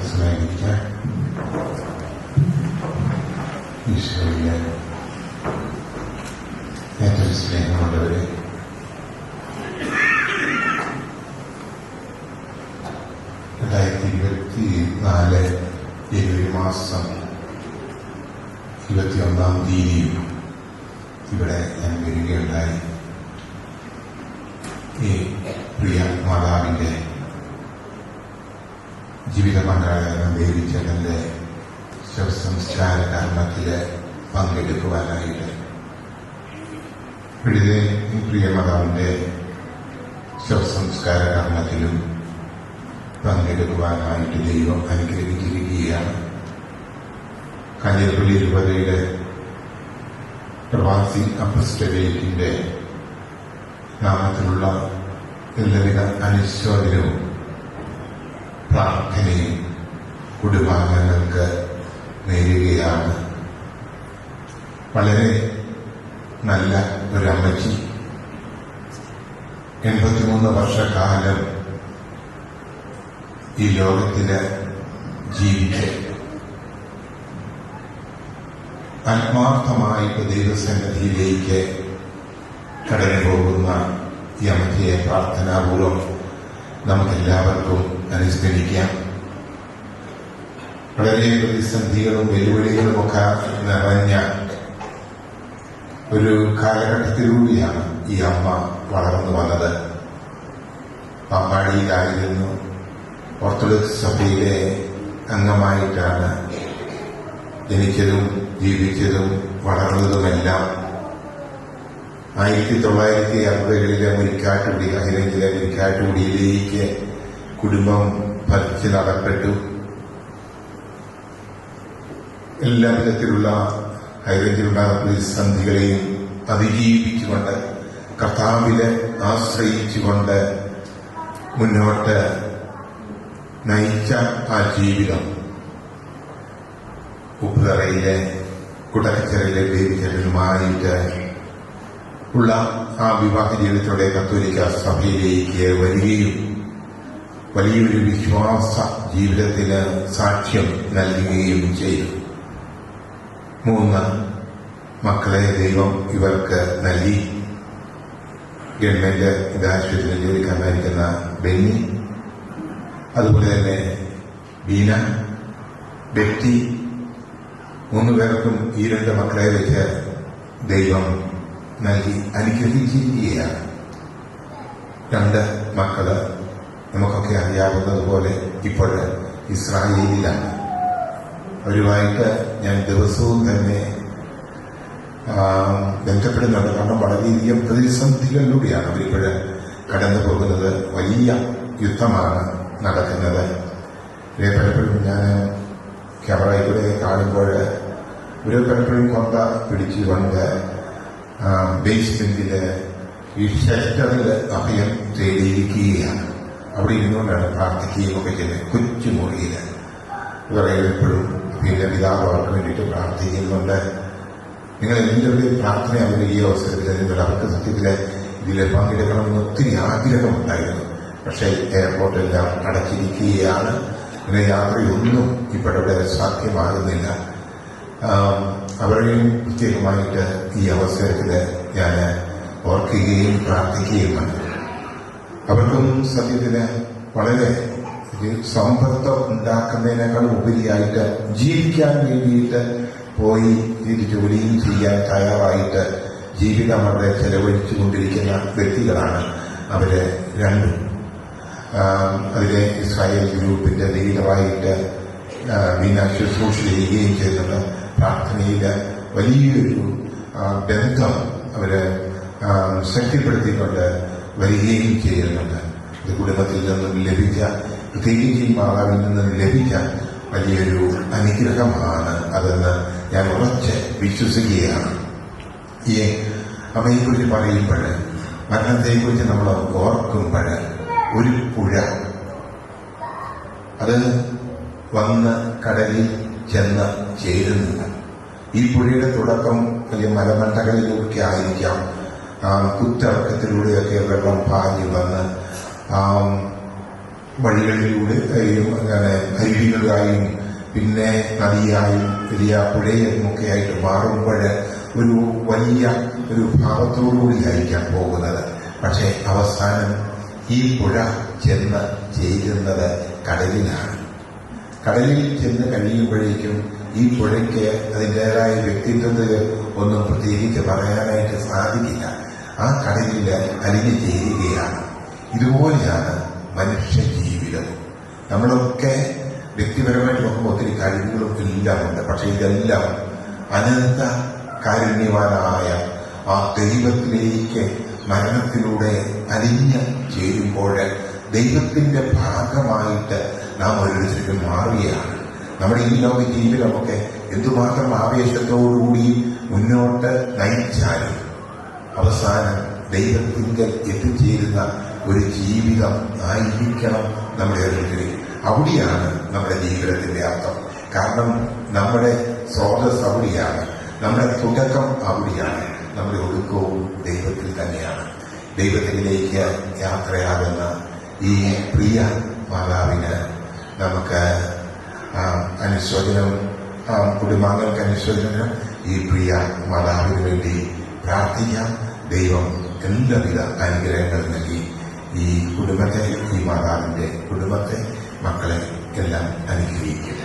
സ്നേഹിക്കാൻ ഈശോയിലെ ഏറ്റവും സ്നേഹമുള്ളവരെ, ജനുവരി മാസം 21-ാം തീയതിയും ഇവിടെ ഞാൻ വരികയുണ്ടായി. ഈ പ്രിയ മാതാവിന്റെ ജീവിത പങ്കാളിയായ ദേവിച്ചേട്ടന്റെ ശവസംസ്കാര കർമ്മത്തില് പങ്കെടുക്കുവാനായിട്ട് ഇവിടുത്തെ ഈ പ്രിയ മാതാവിന്റെ ശവസംസ്കാര കർമ്മത്തിലും പങ്കെടുക്കുവാനായിട്ട് ദൈവം അനുഗ്രഹിച്ചിരിക്കുകയാണ്. കാഞ്ഞിരപ്പള്ളി രൂപതയുടെ പ്രവാസി അപ്പസ്റ്റലേറ്റിന്റെ നാമത്തിലുള്ള എല്ലാവിധ അനുശോചനവും പ്രാർത്ഥനയും കുടുംബാംഗങ്ങൾക്ക് നേരുകയാണ്. വളരെ നല്ല ഒരമ്മച്ചി 83 വർഷക്കാലം ഈ ലോകത്തില് ജീവിച്ച് ആത്മാർത്ഥമായിട്ട് ദൈവസന്നിധിയിലേക്ക് കടന്നു പോകുന്ന ഈ അമ്മയെ പ്രാർത്ഥനാപൂർവം നമുക്കെല്ലാവർക്കും അനുസ്മരിക്കാം. വളരെ പ്രതിസന്ധികളും വെല്ലുവിളികളുമൊക്കെ നിറഞ്ഞ ഒരു കാലഘട്ടത്തിലൂടെയാണ് ഈ അമ്മ വളർന്നു വന്നത്. പാമ്പാടിയിലായിരുന്നു. ഓർത്തഡോക്സ് സഭയിലെ അംഗമായിട്ടാണ് ജനിച്ചതും ജീവിച്ചതും വളർന്നതുമെല്ലാം. 1960-കളിലെ മുരിക്കാട്ടുകുടി, ഹൈറേഞ്ചിലെ മുരിക്കാട്ടുകുടിയിലേക്ക് കുടുംബം ഭരിച്ച് നടപ്പെട്ടു. എല്ലാ വിധത്തിലുള്ള ഹൈറേഞ്ചിലുണ്ടാകുന്ന പ്രതിസന്ധികളെയും അതിജീവിച്ചുകൊണ്ട് കർത്താവിനെ ആശ്രയിച്ചുകൊണ്ട് മുന്നോട്ട് നയിച്ച ആ ജീവിതം ഉപ്പുതറയിലെ കുടക്കച്ചറിലെ ദേവിച്ചേട്ടനുമായിട്ട് ഉള്ള ആ വിവാഹ ജീവിതത്തോടെ കത്തോലിക്ക സഭയിലേക്ക് വരികയും വലിയൊരു വിശ്വാസ ജീവിതത്തിന് സാക്ഷ്യം നൽകുകയും ചെയ്തു. 3 മക്കളെ ദൈവം ഇവർക്ക് നൽകി. ഗവൺമെന്റ് ആശുപത്രിയിൽ ജോലിക്കാരായിരിക്കുന്ന ബെന്നി, അതുപോലെ തന്നെ ബീന, ബെറ്റി, 3 പേർക്കും ഈ 2 മക്കളെ വെച്ച് ദൈവം നൽകി അനുഗ്രഹിച്ചിരിക്കുകയാണ്. 2 മക്കള് നമുക്കൊക്കെ അറിയാവുന്നതുപോലെ ഇപ്പോൾ ഇസ്രായേലിലാണ്. അവരുമായിട്ട് ഞാൻ ദിവസവും തന്നെ ബന്ധപ്പെടുന്നുണ്ട്. കാരണം വളരെയധികം പ്രതിസന്ധികളിലൂടെയാണ് അവരിപ്പോഴ് കടന്നു പോകുന്നത്. വലിയ യുദ്ധമാണ് നടക്കുന്നത്. പലപ്പോഴും ഞാൻ ക്യാമറയിലൂടെ കാണുമ്പോൾ ഒരു പലപ്പോഴും കൊന്ത പിടിച്ചുകൊണ്ട് ബേസ്മെന്റില് ഈ ഷെൽട്ടറിൽ അഭയം തേടിയിരിക്കുകയാണ്. അവിടെ ഇരുന്നുകൊണ്ടാണ് പ്രാർത്ഥിക്കുകയും ഒക്കെ ചെയ്യുന്നത്. കൊച്ചു മുറിയിൽ ഇവരെ എപ്പോഴും പിന്നെ പിതാവ് അവർക്ക് വേണ്ടിയിട്ട് പ്രാർത്ഥിക്കുന്നുണ്ട്. നിങ്ങൾ എല്ലാവരുടെയും പ്രാർത്ഥന അവർ ഈ അവസരത്തിൽ നിങ്ങൾ അവർക്ക് സത്യത്തിൽ ഇതിൽ പങ്കെടുക്കണമെന്ന് ഒത്തിരി ആഗ്രഹമുണ്ടായിരുന്നു. പക്ഷേ എയർപോർട്ടെല്ലാം അടച്ചിരിക്കുകയാണ്. പിന്നെ യാത്രയൊന്നും ഇപ്പോഴവിടെ സാധ്യമാകുന്നില്ല. അവരെയും പ്രത്യേകമായിട്ട് ഈ അവസരത്തിൽ ഞാൻ ഓർക്കുകയും പ്രാർത്ഥിക്കുകയുമാണ്. അവർക്കും സത്യത്തിന് വളരെ സമ്പത്ത് ഉണ്ടാക്കുന്നതിനേക്കാൾ ഉപരിയായിട്ട് ജീവിക്കാൻ വേണ്ടിയിട്ട് പോയി ഇത് ജോലിയും ചെയ്യാൻ തയ്യാറായിട്ട് ജീവിതം അവിടെ ചെലവഴിച്ചുകൊണ്ടിരിക്കുന്ന വ്യക്തികളാണ് അവര് 2. അതിലെ ഇസ്രായേൽ ഗ്രൂപ്പിന്റെ ലീഡറായിട്ട് ബീന ശുശ്രൂഷ ചെയ്യുകയും ചെയ്യുന്നുണ്ട്. പ്രാർത്ഥനയിൽ വലിയൊരു ബന്ധം അവര് ശക്തിപ്പെടുത്തിക്കൊണ്ട് വരികയും ചെയ്യുന്നുണ്ട്. ഇത് കുടുംബത്തിൽ നിന്നും ലഭിച്ച, പ്രത്യേകിച്ച് ഈ മാതാവിൽ നിന്നും ലഭിച്ച വലിയൊരു അനുഗ്രഹമാണ് അതെന്ന് ഞാൻ ഉറച്ച് വിശ്വസിക്കുകയാണ്. ഈ അമ്മയെക്കുറിച്ച് പറയുമ്പോൾ, മരണത്തെക്കുറിച്ച് നമ്മൾ ഓർക്കുമ്പോൾ ഒരു പുഴ അത് വന്ന് കടലിൽ ചെന്ന് ചേരുന്നില്ല. ഈ പുഴയുടെ തുടക്കം വലിയ മലമണ്ടകളിലൊക്കെ വഴികളിലൂടെ അങ്ങനെ അരുവികളായും പിന്നെ നദിയായും വലിയ പുഴയും ഒക്കെ ആയിട്ട് മാറുമ്പോൾ ഒരു വലിയ ഒരു ഭാവത്തോടുകൂടിയായിരിക്കാം പോകുന്നത്. പക്ഷെ അവസാനം ഈ പുഴ ചെന്ന് ചേരുന്നത് കടലിലാണ്. കടലിൽ ചെന്ന് കഴിയുമ്പോഴേക്കും ഈ പുഴയ്ക്ക് അതിൻ്റെതായ വ്യക്തിത്വത്തിൽ ഒന്നും പ്രത്യേകിച്ച് പറയാനായിട്ട് സാധിക്കില്ല. ആ കടലിൽ അലിഞ്ഞു ചേരുകയാണ്. ഇതുപോലെയാണ് മനുഷ്യ ജീവിതം. നമ്മളൊക്കെ വ്യക്തിപരമായിട്ട് നോക്കുമ്പോൾ ഒത്തിരി കഴിവുകളും എല്ലാം ഉണ്ട്. പക്ഷെ ഇതെല്ലാം അനന്ത കാരുണ്യവാനായ ആ ദൈവത്തിലേക്ക് മരണത്തിലൂടെ അലിഞ്ഞ് ചേരുമ്പോൾ ദൈവത്തിന്റെ ഭാഗമായിട്ട് നാം ഓരോരുത്തർക്കും മാറുകയാണ്. നമ്മുടെ ഈ ലോക ജീവിതമൊക്കെ എന്തുമാത്രം ആവേശത്തോടുകൂടി മുന്നോട്ട് നയിച്ചാലും അവസാനം ദൈവത്തിങ്കൽ എത്തിച്ചേരുന്ന ഒരു ജീവിതം ആയിരിക്കണം നമ്മുടെ ഓരോരുത്തരും. അവിടെയാണ് നമ്മുടെ ജീവിതത്തിന്റെ അർത്ഥം. കാരണം നമ്മുടെ സ്രോതസ് അവിടെയാണ്, നമ്മുടെ തുടക്കം അവിടെയാണ്, നമ്മുടെ ഒടുക്കവും ദൈവത്തിൽ തന്നെയാണ്. ദൈവത്തിലേക്ക് യാത്രയാകുന്ന ഈ പ്രിയ മാതാവിന് നമുക്ക് അനുശോചനം, കുടുംബാംഗങ്ങൾക്ക് അനുശോചനം ഈ പ്രിയ മാതാവിന് വേണ്ടി പ്രാർത്ഥിക്കാം. ദൈവം എല്ലാവിധ അനുഗ്രഹങ്ങൾ നൽകി ഈ കുടുംബത്തെ, ഈ മാതാവിന്റെ കുടുംബത്തെ, മക്കളെ എല്ലാം അനുഗ്രഹിക്കും.